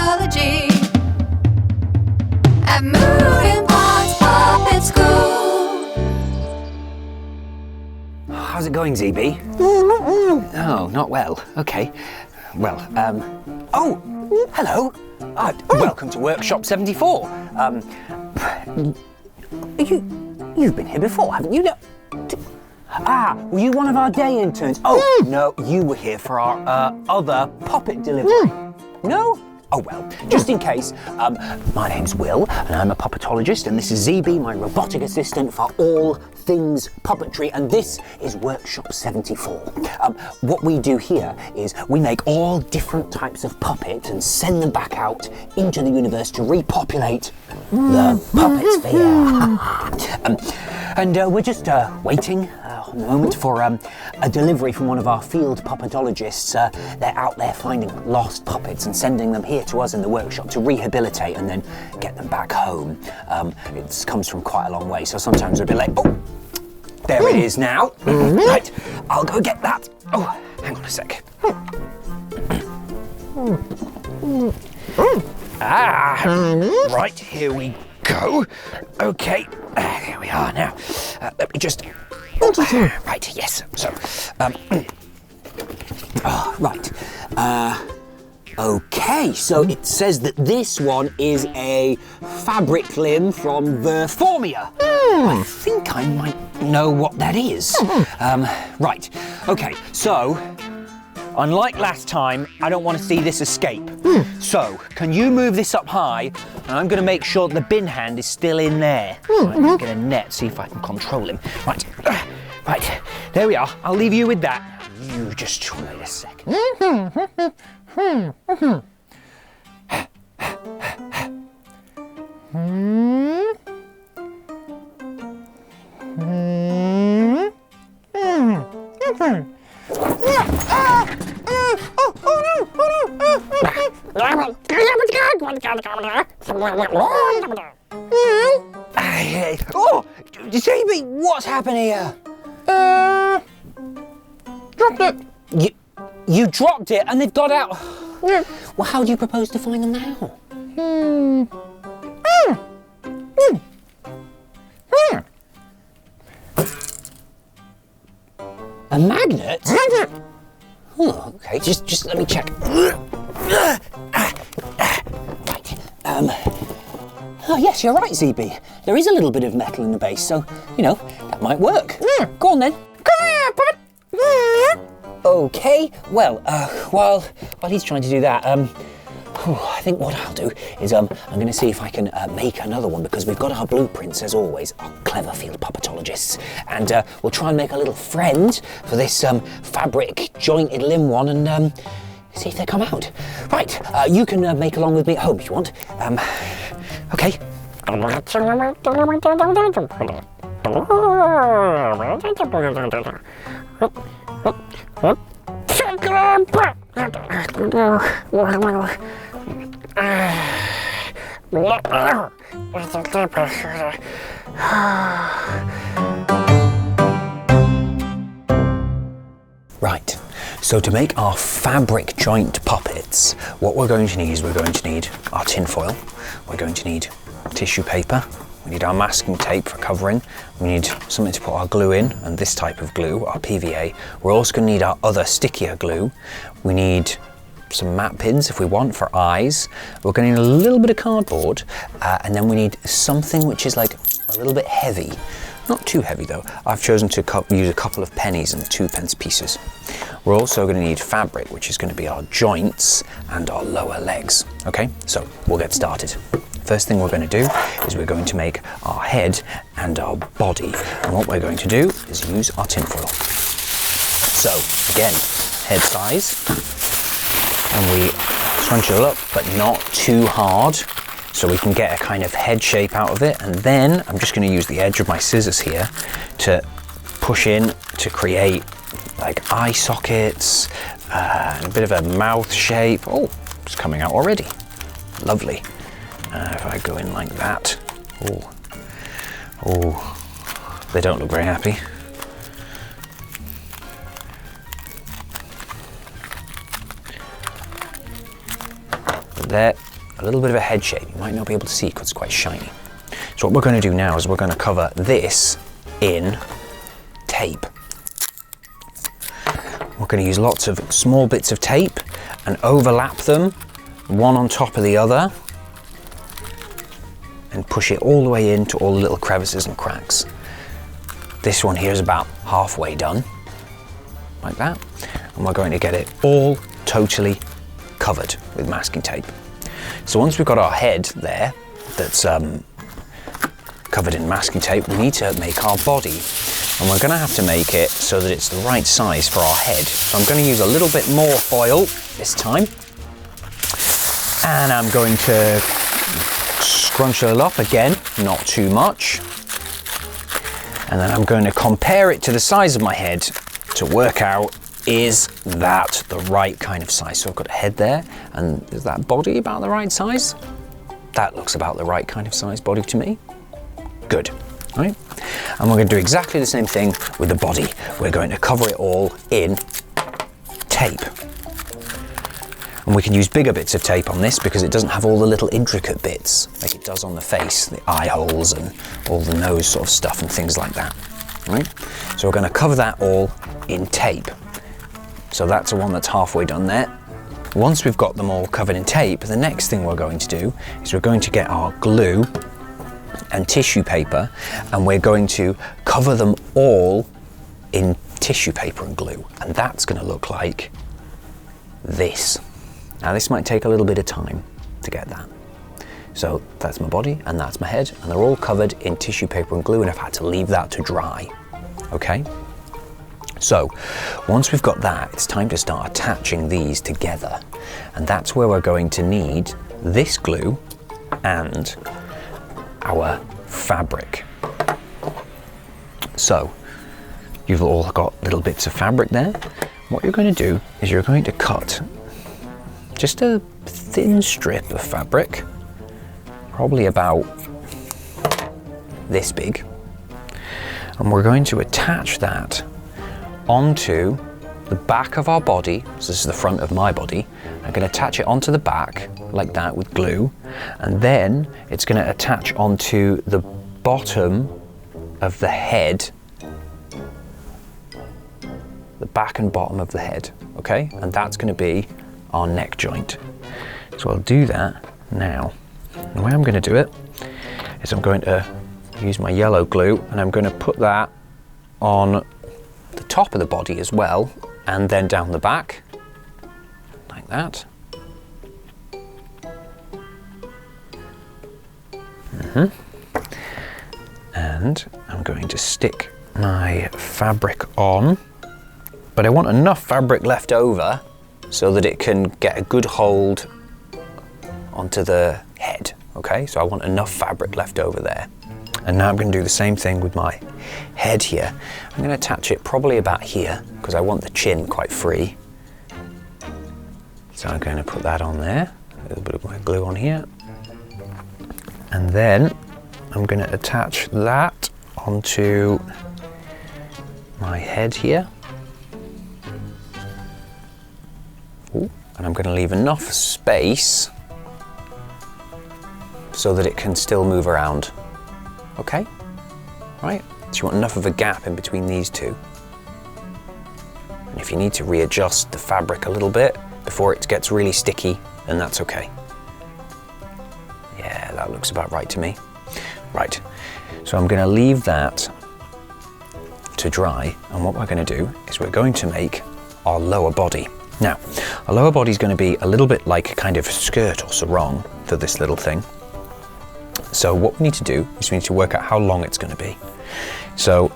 psychology at Moving Parts Puppet School. How's it going, ZB? Oh, not well. Okay. Well, oh, hello. Welcome to Workshop 74. You've been here before, haven't you? No. Were you one of our day interns? Oh, no, you were here for our other puppet delivery. No? Oh, well, just in case, my name's Will, and I'm a puppetologist, and this is ZB, my robotic assistant for all things puppetry, and this is Workshop 74. What we do here is we make all different types of puppets and send them back out into the universe to repopulate the puppet sphere. And we're just waiting a moment for a delivery from one of our field puppetologists. They're out there finding lost puppets and sending them here to us in the workshop to rehabilitate and then get them back home. It comes from quite a long way, so sometimes we'll be like, oh, there it is now. Right, I'll go get that. Oh, hang on a sec. Right, here we go. Okay, here we are now. Let me just... right, yes, so... right. Okay, so it says that this one is a fabric limb from Verformia. I think I might know what that is. Right, okay, so... unlike last time, I don't want to see this escape. So, can you move this up high? And I'm going to make sure the bin hand is still in there. Right, I'm get a net, see if I can control him. Right, right, there we are. I'll leave you with that. You just wait a second. Oh, JB, what's happened here? Dropped it. You dropped it and they've got out. Yeah. Well, how do you propose to find them now? A magnet? Oh, okay, just let me check. Right. Oh yes, you're right, ZB. There is a little bit of metal in the base, so, you know, that might work. Go on then. Come here, puppet. Okay, well, while he's trying to do that, I think what I'll do is I'm going to see if I can make another one, because we've got our blueprints, as always, our clever field puppetologists, and we'll try and make a little friend for this fabric jointed limb one and see if they come out. Right, you can make along with me at home if you want. Okay. Right, so to make our fabric joint puppets, what we're going to need is we're going to need our tin foil, we're going to need tissue paper, we need our masking tape for covering, we need something to put our glue in, and this type of glue, our PVA. We're also going to need our other stickier glue. We need some matte pins if we want for eyes. We're going to need a little bit of cardboard, and then we need something which is like a little bit heavy. Not too heavy though. I've chosen to use a couple of pennies and 2p pieces. We're also going to need fabric, which is going to be our joints and our lower legs. Okay, so we'll get started. First thing we're going to do is we're going to make our head and our body. And what we're going to do is use our tinfoil. So again, head size, and we scrunch it up, but not too hard, so we can get a kind of head shape out of it. And then I'm just going to use the edge of my scissors here to push in to create like eye sockets, and a bit of a mouth shape. Oh, it's coming out already. Lovely. If I go in like that, oh, they don't look very happy. There, a little bit of a head shape. You might not be able to see because it's quite shiny. So what we're going to do now is we're going to cover this in tape. We're going to use lots of small bits of tape and overlap them, one on top of the other, and push it all the way into all the little crevices and cracks. This one here is about halfway done, like that. And we're going to get it all totally covered with masking tape. So once we've got our head there that's covered in masking tape, we need to make our body. And we're going to have to make it so that it's the right size for our head. So I'm going to use a little bit more foil this time. And I'm going to scrunch it up again, not too much. And then I'm going to compare it to the size of my head to work out, is that the right kind of size? So I've got a head there, and is that body about the right size? That looks about the right kind of size body to me. Good, all right? And we're going to do exactly the same thing with the body. We're going to cover it all in tape. And we can use bigger bits of tape on this because it doesn't have all the little intricate bits like it does on the face, the eye holes and all the nose sort of stuff and things like that, right? So we're going to cover that all in tape. So that's the one that's halfway done there. Once we've got them all covered in tape, the next thing we're going to do is we're going to get our glue and tissue paper, and we're going to cover them all in tissue paper and glue. And that's going to look like this. Now this might take a little bit of time to get that. So that's my body and that's my head, and they're all covered in tissue paper and glue, and I've had to leave that to dry, okay? So once we've got that, it's time to start attaching these together. And that's where we're going to need this glue and our fabric. So you've all got little bits of fabric there. What you're going to do is you're going to cut just a thin strip of fabric, probably about this big, and we're going to attach that onto the back of our body. So this is the front of my body. I'm going to attach it onto the back like that with glue, and then it's going to attach onto the bottom of the head, the back and bottom of the head, okay? And that's going to be our neck joint. So I'll do that now. The way I'm going to do it is I'm going to use my yellow glue, and I'm going to put that on the top of the body as well, and then down the back like that. And I'm going to stick my fabric on, but I want enough fabric left over so that it can get a good hold onto the head, okay? So I want enough fabric left over there. And now I'm going to do the same thing with my head here. I'm going to attach it probably about here because I want the chin quite free. So I'm going to put that on there, a little bit of my glue on here. And then I'm going to attach that onto my head here. Ooh, and I'm going to leave enough space so that it can still move around. Okay, right? So you want enough of a gap in between these two. And if you need to readjust the fabric a little bit before it gets really sticky, then that's okay. Yeah, that looks about right to me. Right, so I'm going to leave that to dry, and what we're going to do is we're going to make our lower body. Now, our lower body is going to be a little bit like a kind of skirt or sarong for this little thing. So what we need to do is we need to work out how long it's going to be. So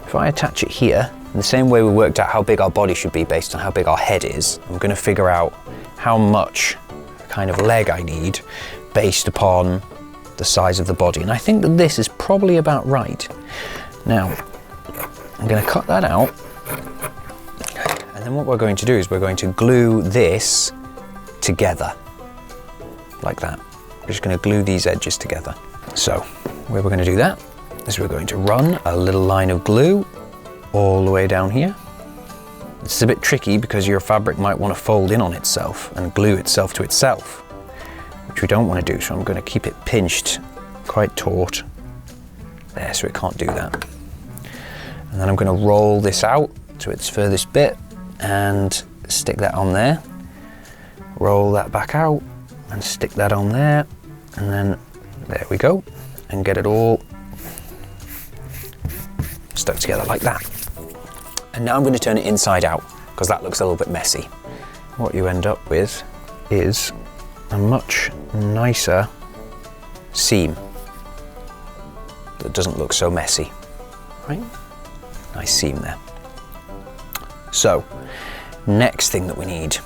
if I attach it here, in the same way we worked out how big our body should be based on how big our head is, I'm going to figure out how much kind of leg I need based upon the size of the body. And I think that this is probably about right. Now, I'm going to cut that out. And then what we're going to do is we're going to glue this together, like that. We're just going to glue these edges together. So, where we're going to do that is we're going to run a little line of glue all the way down here. It's a bit tricky because your fabric might want to fold in on itself and glue itself to itself. which we don't want to do, so I'm going to keep it pinched quite taut there so it can't do that. And then I'm going to roll this out to its furthest bit and stick that on there. Roll that back out and stick that on there, and then there we go, and get it all stuck together like that. And now I'm going to turn it inside out because that looks a little bit messy. What you end up with is a much nicer seam that doesn't look so messy, right? Nice seam there. So, next thing that we need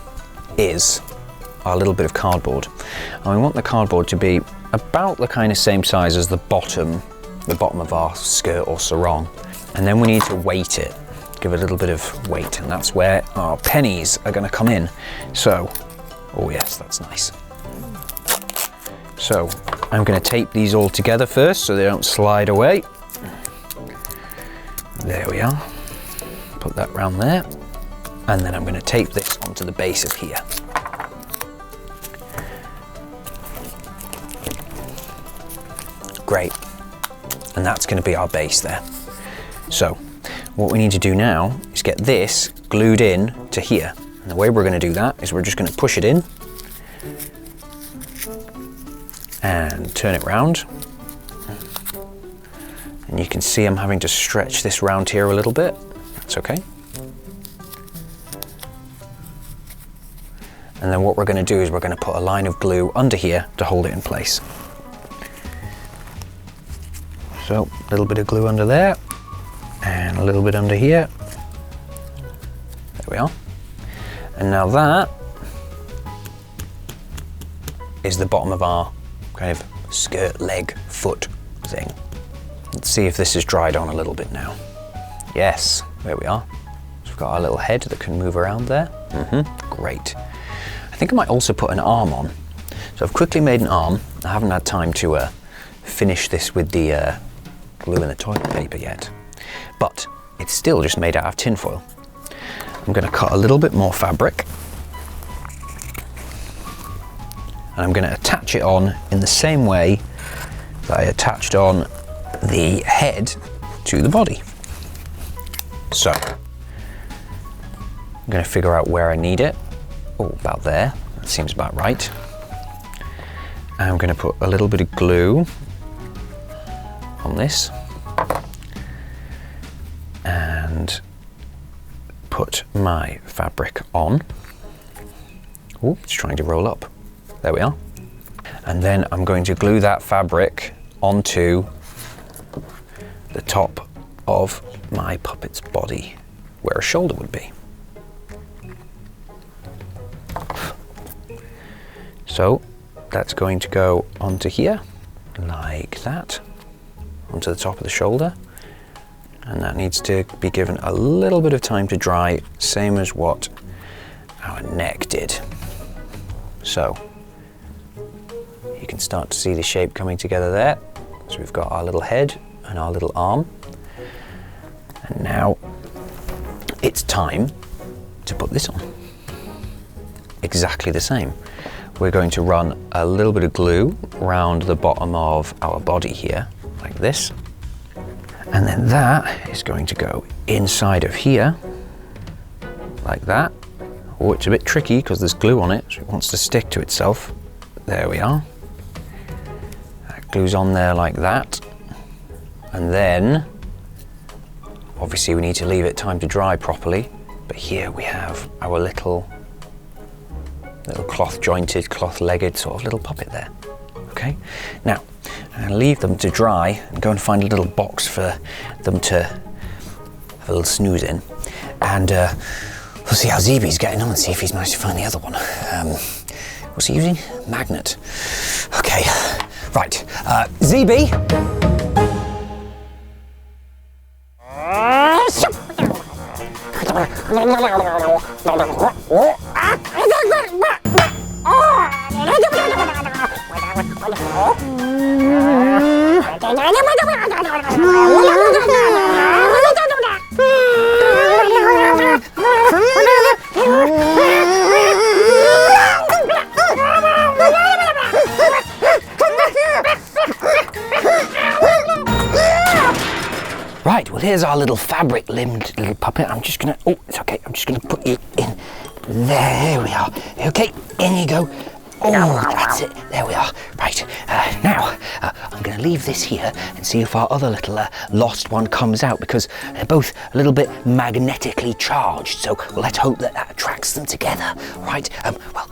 is our little bit of cardboard. And we want the cardboard to be about the kind of same size as the bottom of our skirt or sarong. And then we need to weight it, give it a little bit of weight, and that's where our pennies are going to come in. So, oh yes, that's nice. So, I'm going to tape these all together first so they don't slide away. There we are. Put that round there. And then I'm going to tape this onto the base of here. Great. And that's going to be our base there. So, what we need to do now is get this glued in to here. And the way we're going to do that is we're just going to push it in and turn it round. And you can see I'm having to stretch this round here a little bit. That's okay. And then what we're going to do is we're going to put a line of glue under here to hold it in place. So, a little bit of glue under there, and a little bit under here. There we are. And now that is the bottom of our kind of skirt, leg, foot thing. Let's see if this is dried on a little bit now. Yes, there we are. So we've got our little head that can move around there. Great. I think I might also put an arm on. So I've quickly made an arm. I haven't had time to finish this with the glue and the toilet paper yet. But it's still just made out of tin foil. I'm going to cut a little bit more fabric. And I'm going to attach it on in the same way that I attached on the head to the body. So, I'm going to figure out where I need it. Oh, about there. That seems about right. I'm going to put a little bit of glue on this and put my fabric on. Oh, it's trying to roll up. There we are. And then I'm going to glue that fabric onto the top of my puppet's body, where a shoulder would be. So that's going to go onto here, like that, onto the top of the shoulder. And that needs to be given a little bit of time to dry, same as what our neck did. So you can start to see the shape coming together there. So we've got our little head and our little arm. And now it's time to put this on. Exactly the same. We're going to run a little bit of glue around the bottom of our body here, like this. And then that is going to go inside of here, like that. Oh, it's a bit tricky because there's glue on it, so it wants to stick to itself. There we are. That glue's on there like that. And then, obviously we need to leave it time to dry properly, but here we have our little cloth jointed, cloth legged sort of little puppet there. Okay, now I'm going to leave them to dry and go and find a little box for them to have a little snooze in, and we'll see how Zeeby's getting on and see if he's managed to find the other one. What's he using? Magnet. Okay, right, Zeeby. here's our little fabric limbed little puppet. I'm just gonna, oh, it's okay. I'm just gonna put you in there. We are. Okay, in you go. Oh, that's it. There we are. Right, now I'm going to leave this here and see if our other little lost one comes out, because they're both a little bit magnetically charged. So let's hope that that attracts them together. Right, well.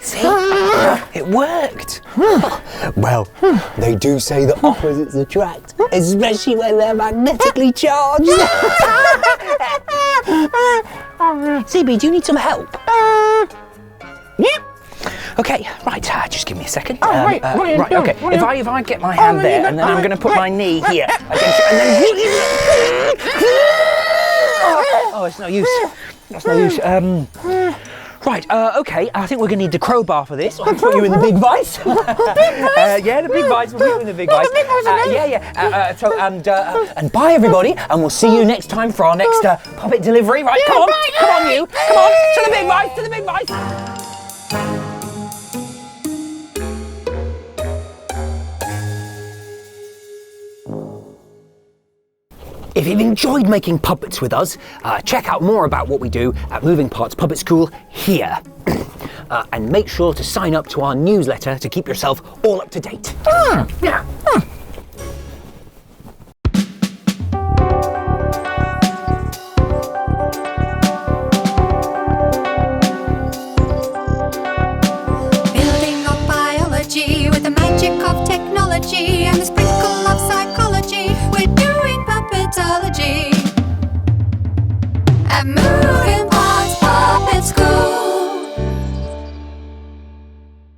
See? It worked. Well, they do say that opposites attract, especially when they're magnetically charged. CB, do you need some help? Yep. Okay, right, just give me a second. Right, okay. If I get my hand there, and then I'm going to put my knee here against you, and then... Oh, it's no use. That's no use. Right, okay, I think we're going to need the crowbar for this. I'll put you in the big vice. Yeah, the big vice. We'll put you in the big vice. And bye, everybody, and we'll see you next time for our next puppet delivery. Right, come on, you. Come on, to the big vice, to the big vice. If you've enjoyed making puppets with us, check out more about what we do at Moving Parts Puppet School here. And make sure to sign up to our newsletter to keep yourself all up to date. Yeah. Building of biology with the magic of technology and the sprinkle of psychology. We're doing puppetology at